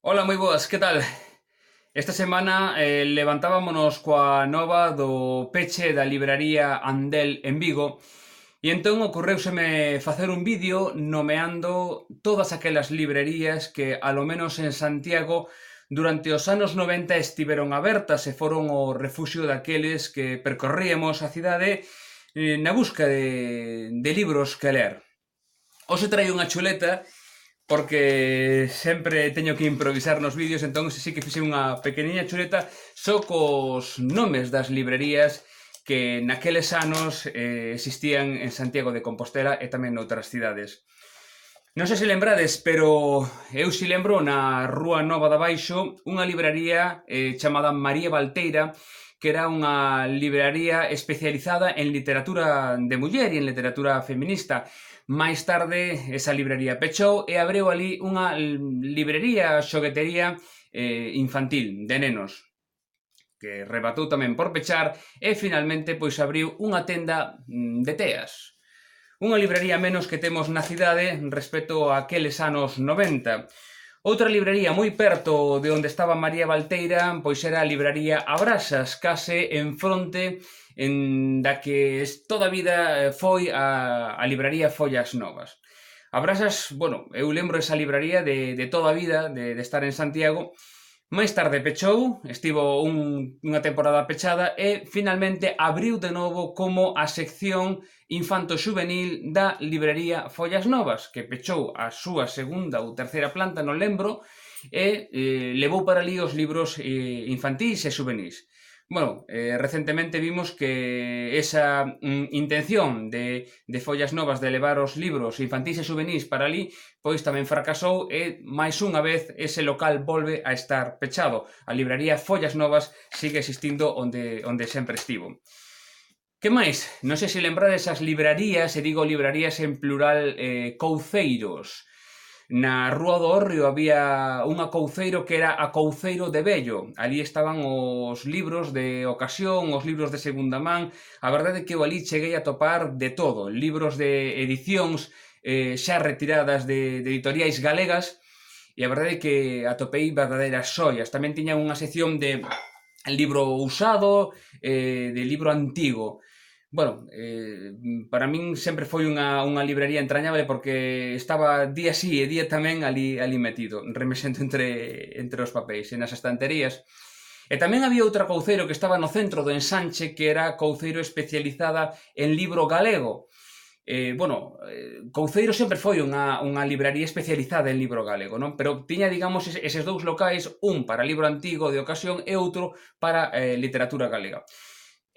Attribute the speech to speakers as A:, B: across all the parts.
A: Ola, moi boas, que tal? Esta semana levantábamonos coa nova do peche da libraría Andel en Vigo e entón ocorreuseme facer un vídeo nomeando todas aquelas librerías que, alo menos en Santiago, durante os anos 90 estiveron abertas e foron o refuxio daqueles que percorríamos a cidade na busca de libros que ler. Hoxe traio unha chuleta porque sempre teño que improvisar nos vídeos, entón sí que fixe unha pequeniña chuleta só cos nomes das librerías que naqueles anos existían en Santiago de Compostela e tamén noutras cidades. Non sei se lembrades, pero eu si lembro na Rúa Nova de Baixo unha libraría chamada María Valteira, que era unha libraría especializada en literatura de muller e en literatura feminista. Máis tarde, esa libraría pechou e abreu ali unha librería, xoguetería infantil, de nenos, que rebatou tamén por pechar e finalmente pois abriu unha tenda de teas. Unha libraría menos que temos na cidade respecto a aqueles anos 90. Outra librería moi perto de onde estaba María Valteira, pois era a libraría Abrasas, case en fronte da que toda a vida foi a libraría Follas Novas. Abrasas, bueno, eu lembro esa libraría de toda a vida, de estar en Santiago. Máis tarde pechou, estivo unha temporada pechada e finalmente abriu de novo como a sección infanto-xuvenil da librería Follas Novas, que pechou a súa segunda ou terceira planta, non lembro, e levou para ali os libros infantís e xuvenís. Bueno, recentemente vimos que esa intención de Follas Novas de levar os libros infantís e xuvenís para ali, pois tamén fracasou e, máis unha vez, ese local volve a estar pechado. A libraría Follas Novas sigue existindo onde sempre estivo. Que máis? Non sei se lembrades as librarías, e digo librarías en plural, couceiros. Na Rúa do Hórreo había unha couceiro que era a Couceiro de Vello. Ali estaban os libros de ocasión, os libros de segunda man. A verdade é que eu ali cheguei a topar de todo. Libros de edicións xa retiradas de editoriais galegas, e a verdade é que atopei verdadeiras xoias. Tamén tiñan unha sección de libro usado, de libro antigo. Bueno, para min sempre foi unha librería entrañable porque estaba día sí e día tamén ali metido, remexendo entre os papéis e nas estanterías. E tamén había outra couceiro que estaba no centro do ensanche, que era couceiro especializada en libro galego. Couceiro sempre foi unha libraría especializada en libro galego, non? Pero tiña, digamos, eses dous locais, un para libro antigo de ocasión e outro para literatura galega.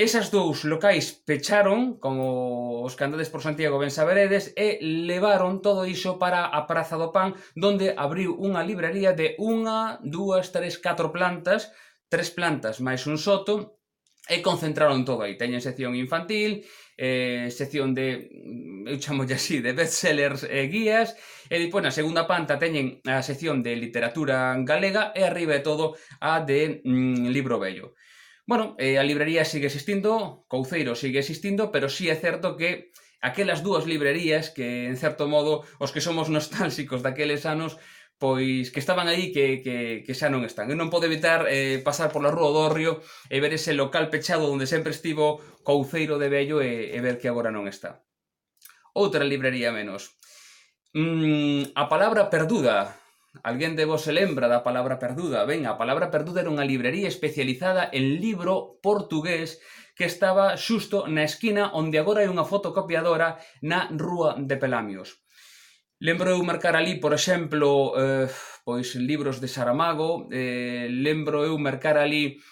A: Esas dous locais pecharon, como os que andades por Santiago ben saberedes, e levaron todo iso para a Praza do Pan, donde abriu unha libraría de unha, dúas, tres, catro plantas, tres plantas máis un soto, e concentraron todo aí. Teñen sección infantil, sección de, eu chamolle así, de bestsellers e guías, e depois na segunda planta teñen a sección de literatura galega e arriba de todo a de libro vello. Bueno, a librería sigue existindo, Couceiro sigue existindo, pero sí é certo que aquelas dúas librerías que, en certo modo, os que somos nostálxicos daqueles anos, pois que estaban aí que xa non están. Eu non podo evitar pasar pola Rúa do Hórreo e ver ese local pechado onde sempre estivo Couceiro de Vello e ver que agora non está. Outra librería menos. A palabra perduda. Alguén de vos se lembra da palabra perduda? Ben, a palabra perduda era unha librería especializada en libro portugués que estaba xusto na esquina onde agora hai unha fotocopiadora na Rúa de Pelamios. Lembro eu marcar ali, por exemplo, pois libros de Saramago, lembro eu marcar ali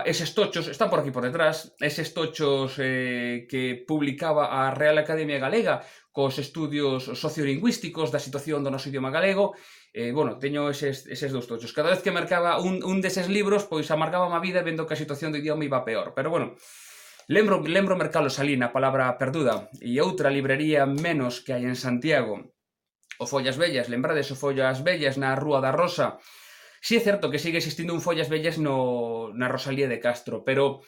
A: eses tochos, están por aquí por detrás, eses tochos que publicaba a Real Academia Galega cos estudios sociolingüísticos da situación do noso idioma galego. Teño eses dous tochos. Cada vez que marcaba un deses libros, pois amargaba a vida vendo que a situación do idioma iba peor. Pero bueno, lembro mercalos ali na palabra perduda. E outra librería menos que hai en Santiago, o Follas Vellas. Lembrades o Follas Vellas na Rúa da Rosa? Si é certo que sigue existindo un Follas Vellas na Rosalía de Castro, pero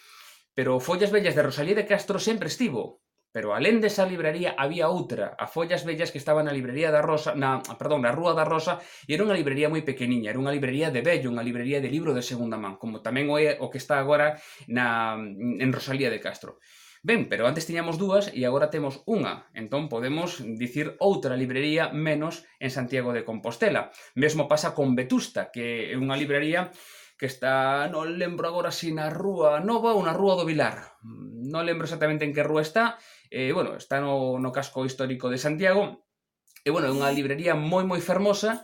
A: Follas Vellas de Rosalía de Castro sempre estivo. Pero alén desa libraría había outra, a Follas Vellas, que estaba na librería da Rosa, na Rúa da Rosa, e era unha librería moi pequeniña, era unha librería de vello, unha librería de libro de segunda man, como tamén o que está agora en Rosalía de Castro. Ben, pero antes tiñamos dúas e agora temos unha, entón podemos dicir outra librería menos en Santiago de Compostela. Mesmo pasa con Vetusta, que é unha librería que está, non lembro agora se na Rúa Nova ou na Rúa do Vilar. Non lembro exactamente en que rúa está, bueno, está no casco histórico de Santiago, e bueno, é unha librería moi fermosa,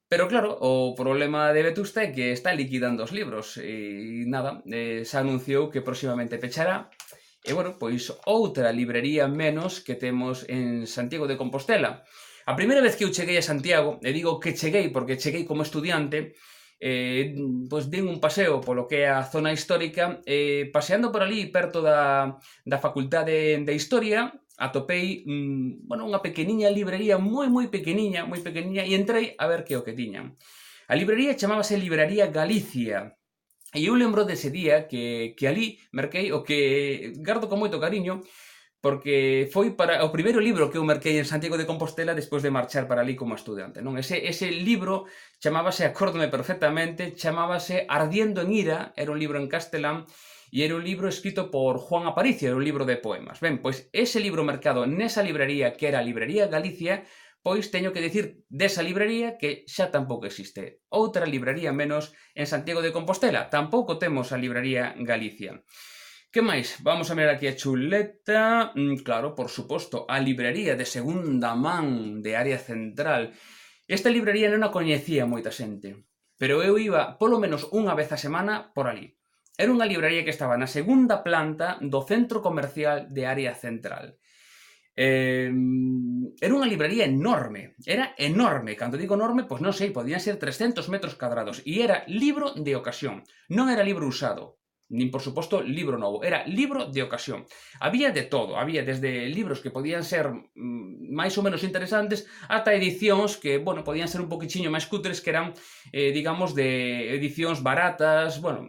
A: pero claro, o problema de Vetusta é que está liquidando os libros, e nada, se anunciou que próximamente pechará. E, bueno, pois outra librería menos que temos en Santiago de Compostela. A primeira vez que eu cheguei a Santiago, e digo que cheguei porque cheguei como estudiante, pois din un paseo polo que é a zona histórica, paseando por ali perto da Facultade de Historia, atopei bueno, unha pequeniña librería moi pequeniña, e entrei a ver que o que tiñan. A librería chamábase Libraría Galicia. E eu lembro dese día que ali merquei o que gardo con moito cariño, porque foi para o primeiro libro que eu merquei en Santiago de Compostela despois de marchar para ali como estudante, non? Ese libro chamábase, acórdome perfectamente, chamábase Ardiendo en ira, era un libro en castelán, e era un libro escrito por Juan Aparicio, era un libro de poemas. Ben, pois ese libro mercado nesa librería, que era a Librería Galicia, pois teño que dicir desa librería que xa tampouco existe. Outra librería menos en Santiago de Compostela. Tampouco temos a Librería Galicia. Que máis? Vamos a mirar aquí a chuleta. Claro, por suposto, a librería de segunda man de Área Central. Esta librería non a coñecía moita xente, pero eu iba polo menos unha vez a semana por ali. Era unha librería que estaba na segunda planta do centro comercial de Área Central. Era unha librería enorme, cando digo enorme, pois non sei, podían ser 300 metros cadrados, e era libro de ocasión, non era libro usado, nin por suposto libro novo, era libro de ocasión. Había de todo, había desde libros que podían ser máis ou menos interesantes ata edicións que, bueno, podían ser un poquichiño máis cutres, que eran, digamos, de edicións baratas, bueno,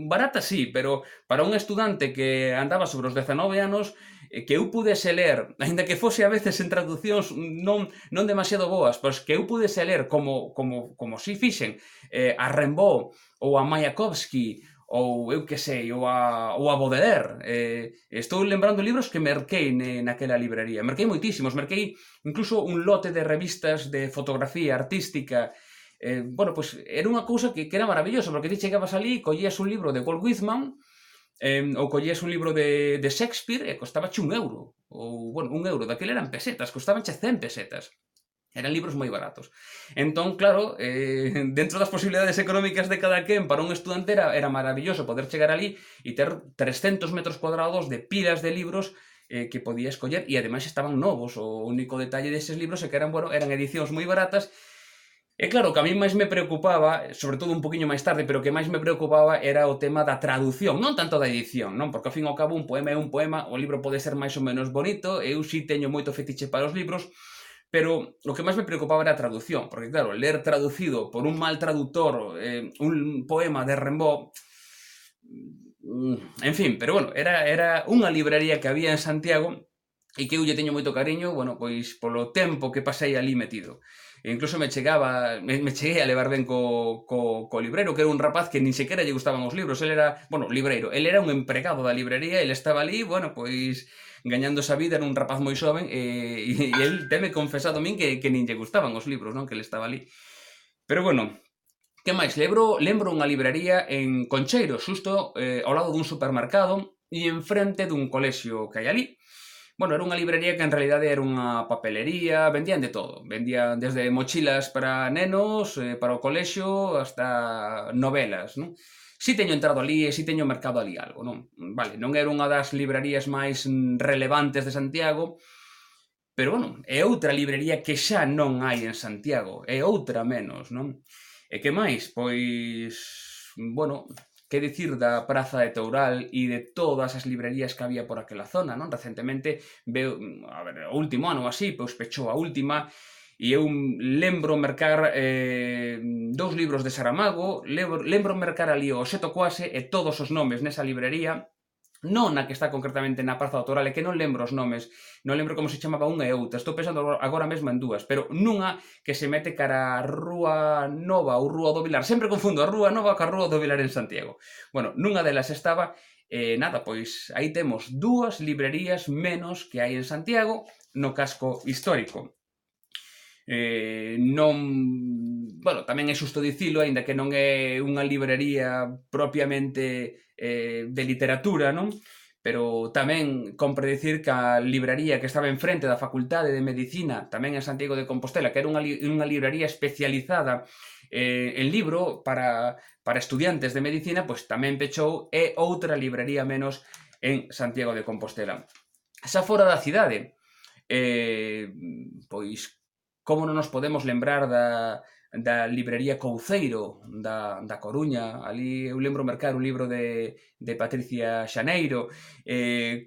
A: baratas sí, pero para un estudante que andaba sobre os 19 anos, que eu pudese ler, aínda que fose a veces en traducións non demasiado boas, pois que eu pudese ler como si fixen a Rimbaud ou a Mayakovsky ou eu que sei, ou a Baudelaire. Estou lembrando libros que merquei naquela librería. Merquei moitísimos, merquei incluso un lote de revistas de fotografía artística. Bueno, pois era unha cousa que era maravillosa, porque ti chegabas ali, collías un libro de Walt Whitman, ou collías un libro de Shakespeare e costabache €1, ou, bueno, €1, daquele eran pesetas, costabanche 100 pesetas. Eran libros moi baratos. Entón, claro, dentro das posibilidades económicas de cada quen, para un estudante era maravilloso poder chegar ali e ter 300 metros cuadrados de pilas de libros que podía escoller, e ademais estaban novos. O único detalle deses libros é que eran edicións moi baratas. E claro, que a mí máis me preocupaba, sobre todo un poquinho máis tarde, pero o que máis me preocupaba era o tema da traducción, non tanto da edición, non? Porque ao fin e ao cabo un poema é un poema, o libro pode ser máis ou menos bonito, eu si teño moito fetiche para os libros, pero o que máis me preocupaba era a traducción, porque claro, ler traducido por un mal traductor un poema de Rimbaud, en fin, pero bueno, era unha librería que había en Santiago e que eu lle teño moito cariño, bueno, pois polo tempo que pasei ali metido. E incluso me cheguei a levar ben co libreiro, que era un rapaz que nin sequera lle gustaban os libros. Ele era, bueno, libreiro, ele era un empregado da librería, ele estaba ali, bueno, pois gañando esa vida, era un rapaz moi xoven, e el teme confesado a min que nin lle gustaban os libros, non? Que ele estaba ali. Pero bueno, que máis? Lembro unha librería en Concheiro, xusto ao lado dun supermercado e enfrente dun colexio que hai ali. Bueno, era unha librería que en realidade era unha papelería, vendían de todo. Vendían desde mochilas para nenos, para o colexio, hasta novelas, non? Si teño entrado ali e si teño mercado ali algo, non? Vale, non era unha das librerías máis relevantes de Santiago, pero, bueno, é outra librería que xa non hai en Santiago, é outra menos, non? E que máis? Pois, bueno, que dicir da Praza de Toural e de todas as librerías que había por aquela zona, non? Recentemente, o último ano así, pois pechou a última, e eu lembro mercar 2 libros de Saramago, lembro mercar ali o Seto Quase e todos os nomes nesa librería, non na que está concretamente na Praza do Toral, é que non lembro os nomes, non lembro como se chamaba unha e outra, estou pensando agora mesmo en dúas, pero nunha que se mete cara a Rúa Nova ou Rúa do Vilar, sempre confundo a Rúa Nova ca Rúa do Vilar en Santiago. Bueno, nunha delas estaba, nada, pois aí temos dúas librerías menos que hai en Santiago no casco histórico. Non... Bueno, tamén é xusto dicilo, aínda que non é unha librería propiamente de literatura, non? Pero tamén compre dicir que a libraría que estaba enfrente da Facultade de Medicina, tamén en Santiago de Compostela, que era unha libraría especializada en libro para estudiantes de medicina, pois tamén pechou, é outra libraría menos en Santiago de Compostela. Xa fora da cidade, pois como non nos podemos lembrar da librería Couceiro da Coruña, ali eu lembro mercar un libro de Patricia Xaneiro,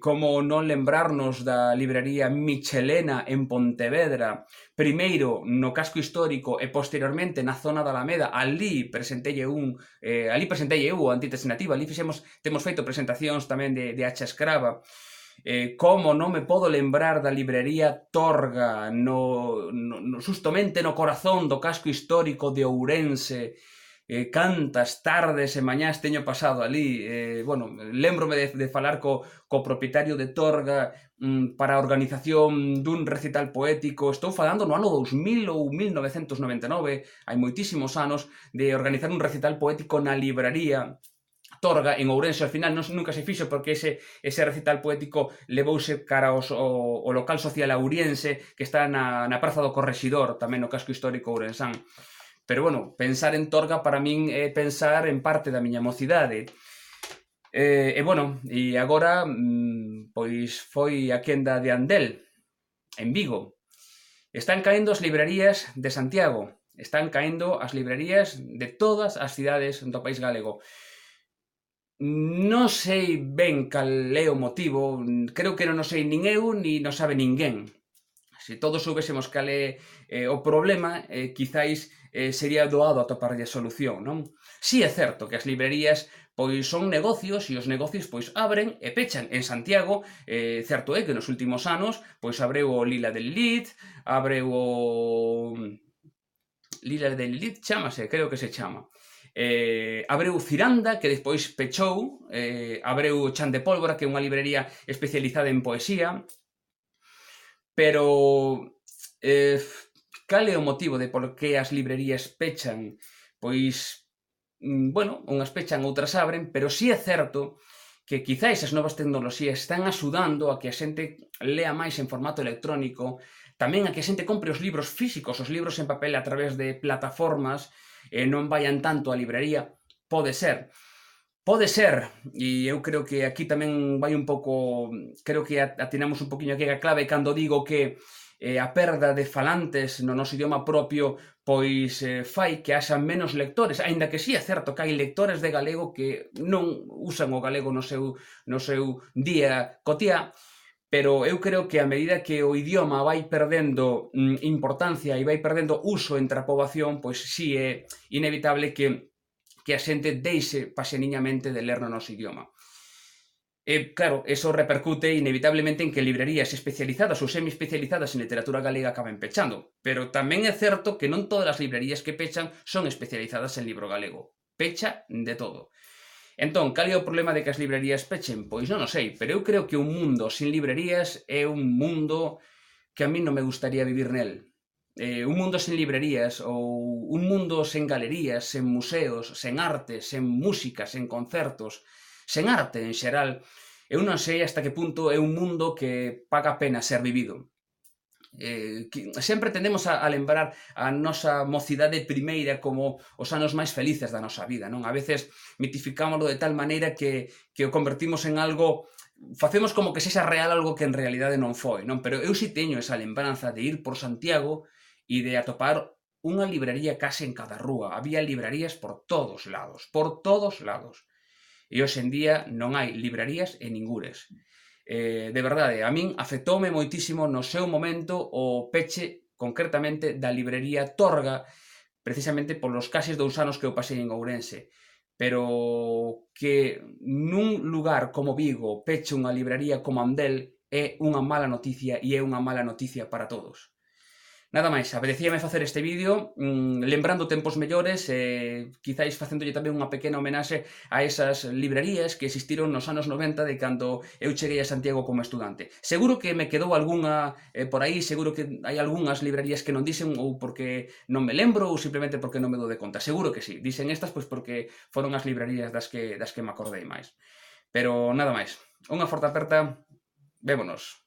A: como non lembrarnos da librería Michelena en Pontevedra, primeiro no casco histórico e posteriormente na zona da Alameda, ali presentei eu a Antítese Nativa, ali temos feito presentacións tamén de Hacha Escrava. Como non me podo lembrar da librería Torga, justamente no corazón do casco histórico de Ourense. Cantas tardes e mañás teño pasado ali. Bueno, lembrome de falar co propietario de Torga para a organización dun recital poético. Estou falando no ano 2000 ou 1999, hai moitísimos anos, de organizar un recital poético na libraría Torga, en Ourense. Ao final nunca se fixo porque ese recital poético levouse cara ao local social ouriense que está na Praza do Correxidor, tamén no casco histórico ourensán. Pero bueno, pensar en Torga para min é pensar en parte da miña mocidade. E bueno, e agora pois foi a quenda de Andel, en Vigo. Están caendo as librerías de Santiago, están caendo as librerías de todas as cidades do país galego. Non sei ben cal é o motivo, creo que non o sei nin eu, ni non sabe ninguén. Se todos soubésemos cal é o problema, quizáis sería doado atoparlle a solución, non? Si é certo que as librerías pois son negocios e os negocios pois abren e pechan. En Santiago, certo é que nos últimos anos pois abreu o Lila del Lid, abreu o... Lila del Lid chamase, creo que se chama. Abreu Ciranda, que despois pechou, abreu Chan de Pólvora, que é unha librería especializada en poesía, pero cal é o motivo de por que as librerías pechan? Pois, bueno, unhas pechan, outras abren, pero si é certo que quizáis as novas tecnoloxías están axudando a que a xente lea máis en formato electrónico, tamén a que a xente compre os libros físicos, os libros en papel a través de plataformas, non vayan tanto á librería. Pode ser, e eu creo que aquí tamén vai un pouco, creo que atinamos un poquinho aquí a clave cando digo que a perda de falantes no noso idioma propio pois fai que haxa menos lectores, aínda que si é certo que hai lectores de galego que non usan o galego no seu día cotiá, pero eu creo que a medida que o idioma vai perdendo importancia e vai perdendo uso entre a poboación, pois si é inevitable que a xente deixe paseniñamente de ler no noso idioma. E, claro, eso repercute inevitablemente en que librerías especializadas ou semi-especializadas en literatura galega acaben pechando. Pero tamén é certo que non todas as librerías que pechan son especializadas en libro galego. Pecha de todo. Entón, cal é o problema de que as librerías pechen? Pois non o sei, pero eu creo que un mundo sin librerías é un mundo que a mí non me gustaría vivir nel. Un mundo sen librerías ou un mundo sen galerías, sen museos, sen arte, sen música, sen concertos, sen arte en xeral, eu non sei hasta que punto é un mundo que paga a pena ser vivido. Sempre tendemos a lembrar a nosa mocidade primeira como os anos máis felices da nosa vida, non? A veces mitificámoslo de tal maneira que o convertimos en algo, facemos como que sexa real algo que en realidade non foi, non? Pero eu si teño esa lembranza de ir por Santiago e de atopar unha librería case en cada rúa. Había librerías por todos lados, por todos lados. E hoxe en día non hai librerías en ningures. De verdade, a min afectoume moitísimo no seu momento o peche concretamente da librería Torga, precisamente polos case 2 anos que eu pasei en Ourense. pero que nun lugar como Vigo peche unha libraría como Andel é unha mala noticia e é unha mala noticia para todos. Nada máis, apetecíame facer este vídeo lembrando tempos mellores e quizáis facéndolle tamén unha pequena homenaxe a esas librarías que existiron nos anos 90 de cando eu cheguei a Santiago como estudante. Seguro que me quedou algunha por aí, seguro que hai algunhas librarías que non dixen ou porque non me lembro ou simplemente porque non me dou de conta. Seguro que sí, dixen estas pois porque foron as librarías das que me acordei máis. Pero nada máis, unha forte aperta, vémonos.